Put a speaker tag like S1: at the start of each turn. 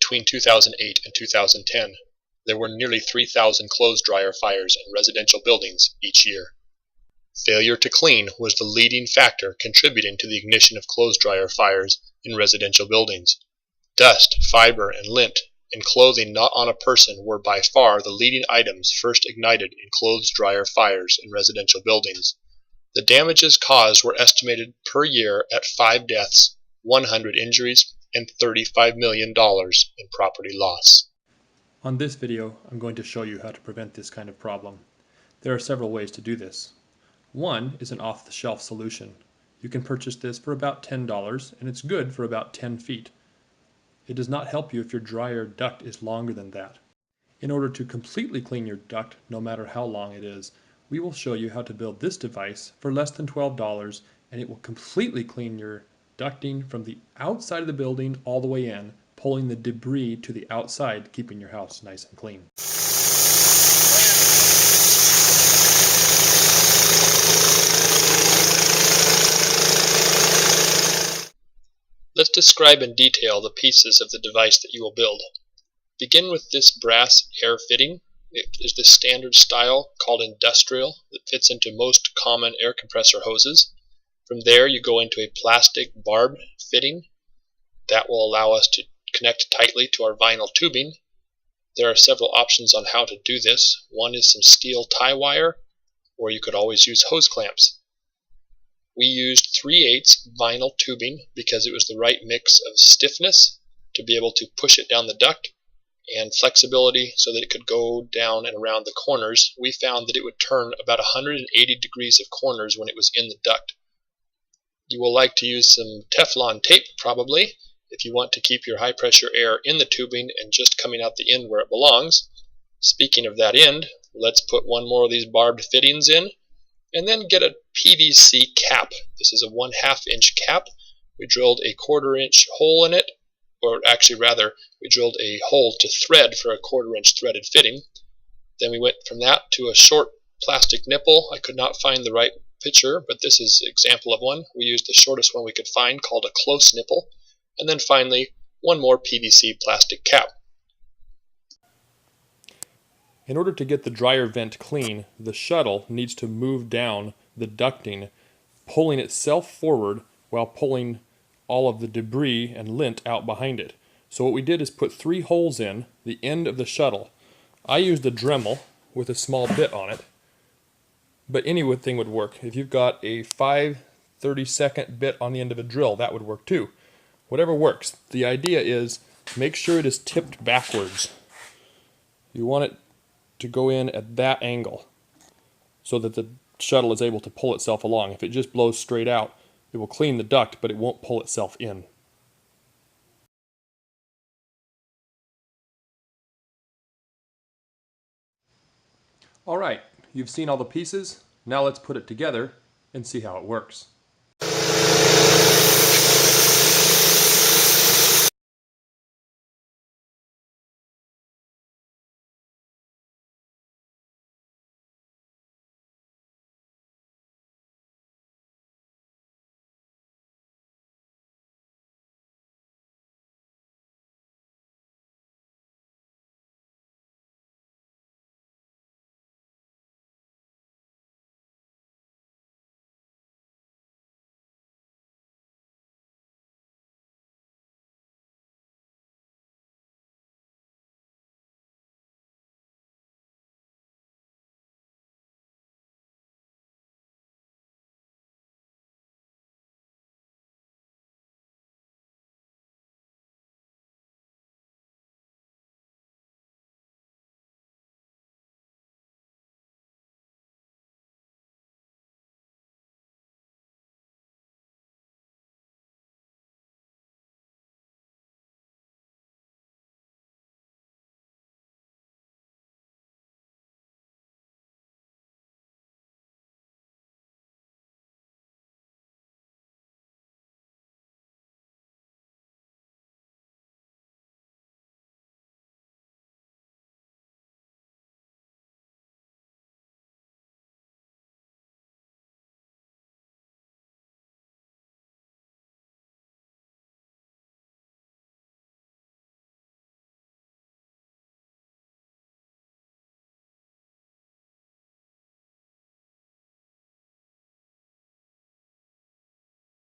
S1: Between 2008 and 2010, there were nearly 3,000 clothes dryer fires in residential buildings each year. Failure to clean was the leading factor contributing to the ignition of clothes dryer fires in residential buildings. Dust, fiber, and lint and clothing not on a person were by far the leading items first ignited in clothes dryer fires in residential buildings. The damages caused were estimated per year at 5 deaths, 100 injuries, and $35 million in property loss.
S2: On this video, I'm going to show you how to prevent this kind of problem. There are several ways to do this. One is an off-the-shelf solution. You can purchase this for about $10 and it's good for about 10 feet. It does not help you if your dryer duct is longer than that. In order to completely clean your duct, no matter how long it is, we will show you how to build this device for less than $12, and it will completely clean your ducting from the outside of the building all the way in, pulling the debris to the outside, keeping your house nice and clean.
S1: Let's describe in detail the pieces of the device that you will build. Begin with this brass air fitting. It is the standard style called industrial that fits into most common air compressor hoses. From there you go into a plastic barb fitting that will allow us to connect tightly to our vinyl tubing. There are several options on how to do this. One is some steel tie wire, or you could always use hose clamps. We used 3/8 vinyl tubing because it was the right mix of stiffness to be able to push it down the duct and flexibility so that it could go down and around the corners. We found that it would turn about 180 degrees of corners when it was in the duct. You will like to use some Teflon tape probably if you want to keep your high pressure air in the tubing and just coming out the end where it belongs. Speaking of that end, let's put one more of these barbed fittings in. And then get a PVC cap. This is a 1/2 inch cap. We drilled a 1/4 inch hole in it, or actually rather, we drilled a hole to thread for a 1/4 inch threaded fitting. Then we went from that to a short plastic nipple. I could not find the right picture, but this is an example of one. We used the shortest one we could find called a close nipple. And then finally, one more PVC plastic cap.
S2: In order to get the dryer vent clean, the shuttle needs to move down the ducting, pulling itself forward while pulling all of the debris and lint out behind it. So what we did is put 3 holes in the end of the shuttle. I used a Dremel with a small bit on it, but anything would work. If you've got a 5/32 bit on the end of a drill, that would work too. Whatever works. The idea is make sure it is tipped backwards. You want it to go in at that angle so that the shuttle is able to pull itself along. If it just blows straight out, it will clean the duct, but it won't pull itself in. All right, you've seen all the pieces. Now let's put it together and see how it works.